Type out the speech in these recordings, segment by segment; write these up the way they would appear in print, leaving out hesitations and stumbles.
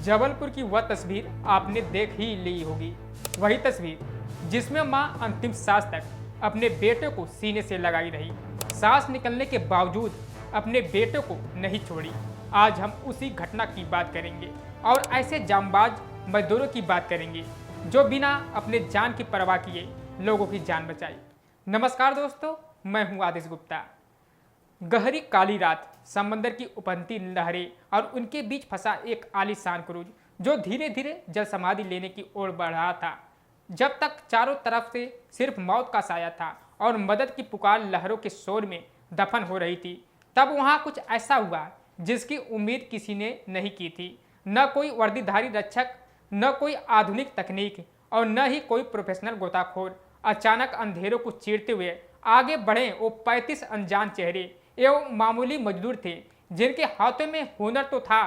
जबलपुर की वह तस्वीर आपने देख ही ली होगी। वही तस्वीर जिसमें मां अंतिम सांस तक अपने बेटे को सीने से लगाई रही, सांस निकलने के बावजूद अपने बेटे को नहीं छोड़ी। आज हम उसी घटना की बात करेंगे और ऐसे जांबाज मजदूरों की बात करेंगे जो बिना अपने जान की परवाह किए लोगों की जान बचाई। नमस्कार दोस्तों, मैं हूं आदिश गुप्ता। गहरी काली रात, समंदर की उफनती लहरें और उनके बीच फंसा एक आलीशान क्रूज जो धीरे धीरे जल समाधि लेने की ओर बढ़ रहा था। जब तक चारों तरफ से सिर्फ मौत का साया था और मदद की पुकार लहरों के शोर में दफन हो रही थी, तब वहां कुछ ऐसा हुआ जिसकी उम्मीद किसी ने नहीं की थी। न कोई वर्दीधारी रक्षक, न कोई आधुनिक तकनीक और न ही कोई प्रोफेशनल गोताखोर। अचानक अंधेरों को चीरते हुए आगे बढ़े वो 35 अनजान चेहरे एवं मामूली मजदूर थे जिनके हाथों में हुनर तो था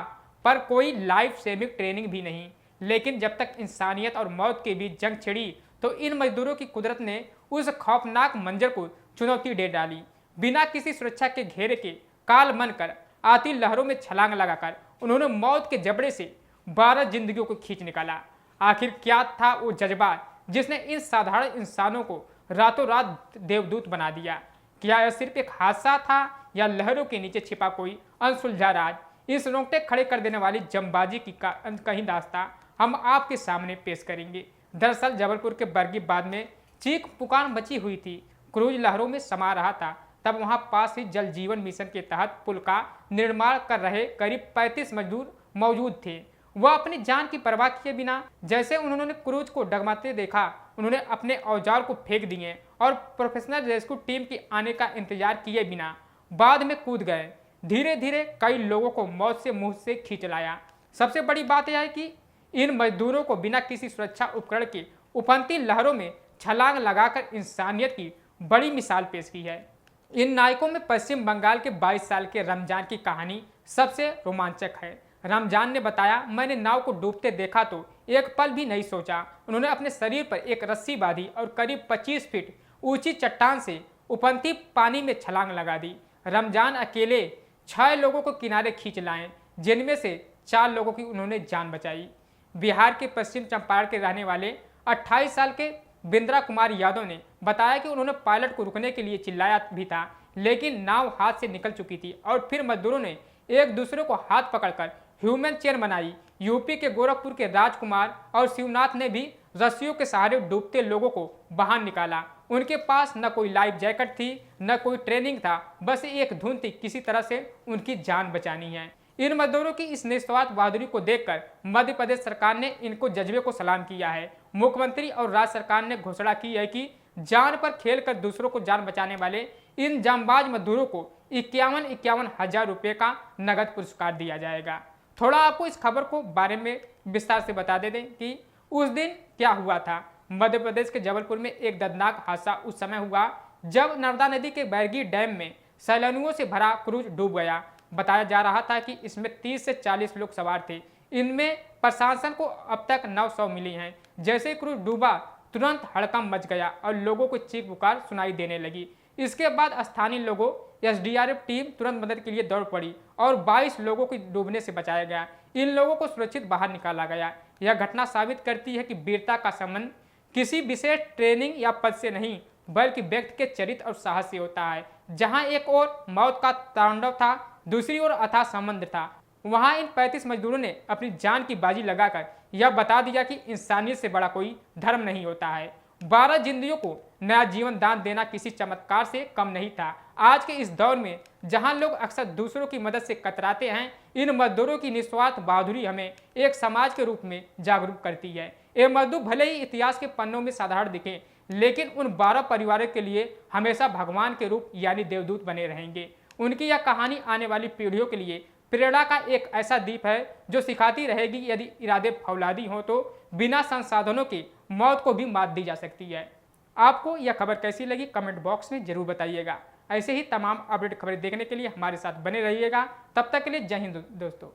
पर कोई लाइफ सेविंग ट्रेनिंग भी नहीं। लेकिन जब तक इंसानियत और मौत के बीच जंग छिड़ी तो इन मजदूरों की कुदरत ने उस खौफनाक मंजर को चुनौती दे डाली। बिना किसी सुरक्षा के घेरे के काल बनकर आती लहरों में छलांग लगाकर उन्होंने मौत के जबड़े से 12 जिंदगियों को खींच निकाला। आखिर क्या था वो जज्बा जिसने इन साधारण इंसानों को रातों रात देवदूत बना दिया? क्या यह सिर्फ एक हादसा था या लहरों के नीचे छिपा कोई अनसुलझा राज? इस रोंगटे खड़े कर देने वाली जंबाजी की कहीं दास्तां हम आपके सामने पेश करेंगे। दरअसल जबलपुर के बरगी बांध में चीख पुकार मची हुई थी। क्रूज लहरों में समा रहा था। तब वहां पास ही जल जीवन मिशन के तहत पुल का निर्माण कर रहे करीब 35 मजदूर मौजूद थे। वह अपनी जान की परवाह किए बिना जैसे उन्होंने क्रूज को डगमगाते देखा, उन्होंने अपने औजार को फेंक दिए और प्रोफेशनल रेस्क्यू टीम के आने का इंतजार किए बिना बाद में कूद गए। धीरे धीरे कई लोगों को मौत से मुंह से खींच लाया। सबसे बड़ी बात यह है कि इन मजदूरों को बिना किसी सुरक्षा उपकरण के उफनती लहरों में छलांग लगाकर इंसानियत की बड़ी मिसाल पेश की है। इन नायकों में पश्चिम बंगाल के 22 साल के रमजान की कहानी सबसे रोमांचक है। रमजान ने बताया, मैंने नाव को डूबते देखा तो एक पल भी नहीं सोचा। उन्होंने अपने शरीर पर एक रस्सी बांधी और करीब 25 फीट ऊंची चट्टान से उफनती पानी में छलांग लगा दी। रमजान अकेले 6 लोगों को किनारे खींच लाए, जिनमें से 4 लोगों की उन्होंने जान बचाई। बिहार के पश्चिम चंपारण के रहने वाले 28 साल के बिंद्रा कुमार यादव ने बताया कि उन्होंने पायलट को रुकने के लिए चिल्लाया भी था, लेकिन नाव हाथ से निकल चुकी थी और फिर मजदूरों ने एक दूसरे को हाथ पकड़कर ह्यूमन चेन बनाई। यूपी के गोरखपुर के राजकुमार और शिवनाथ ने भी रस्सियों के सहारे डूबते लोगों को बाहर निकाला। उनके पास न कोई लाइफ जैकेट थी, न कोई ट्रेनिंग था, बस एक धुन थी किसी तरह से उनकी जान बचानी है। इन मजदूरों की इस निस्वार्थ बहादुरी को देखकर मध्य प्रदेश सरकार ने इनको जज्बे को सलाम किया है। मुख्यमंत्री और राज्य सरकार ने घोषणा की है कि जान पर खेलकर दूसरों को जान बचाने वाले इन जांबाज मजदूरों को 51 हजार रुपये का नगद पुरस्कार दिया जाएगा। थोड़ा आपको इस खबर को बारे में विस्तार से बता दे दें कि उस दिन क्या हुआ था। मध्य प्रदेश के जबलपुर में एक दर्दनाक हादसा उस समय हुआ जब नर्मदा नदी के बैरगी डैम में सैलानियों से भरा क्रूज डूब गया। बताया जा रहा था कि इसमें 30 से 40 लोग सवार थे। इनमें प्रशासन को अब तक 900 मिली हैं। जैसे क्रूज डूबा तुरंत हड़कंप मच गया और लोगों को चीख पुकार सुनाई देने लगी। इसके बाद स्थानीय लोगों एसडीआरएफ टीम तुरंत मदद के लिए दौड़ पड़ी और 22 लोगों को डूबने से बचाया गया। इन लोगों को सुरक्षित बाहर निकाला गया। यह घटना साबित करती है कि वीरता का संबंध किसी विशेष ट्रेनिंग या पद से नहीं बल्कि व्यक्ति के चरित्र और साहस से होता है। जहां एक ओर मौत का तांडव था, दूसरी ओर अथाह संबंध था, वहां इन 35 मजदूरों ने अपनी जान की बाजी लगाकर यह बता दिया कि इंसानियत से बड़ा कोई धर्म नहीं होता है। 12 जिंदगियों को नया जीवन दान देना किसी चमत्कार से कम नहीं था। आज के इस दौर में जहां लोग अक्सर दूसरों की मदद से कतराते हैं, इन मजदूरों की निस्वार्थ बहादुरी हमें एक समाज के रूप में जागरूक करती है। ये मजदूर भले ही इतिहास के पन्नों में साधारण दिखें, लेकिन उन 12 परिवारों के लिए हमेशा भगवान के रूप यानी देवदूत बने रहेंगे। उनकी यह कहानी आने वाली पीढ़ियों के लिए प्रेरणा का एक ऐसा दीप है जो सिखाती रहेगी यदि इरादे फौलादी हो तो बिना संसाधनों के मौत को भी मात दी जा सकती है। आपको यह खबर कैसी लगी कमेंट बॉक्स में जरूर बताइएगा। ऐसे ही तमाम अपडेट खबरें देखने के लिए हमारे साथ बने रहिएगा। तब तक के लिए जय हिंद दोस्तों।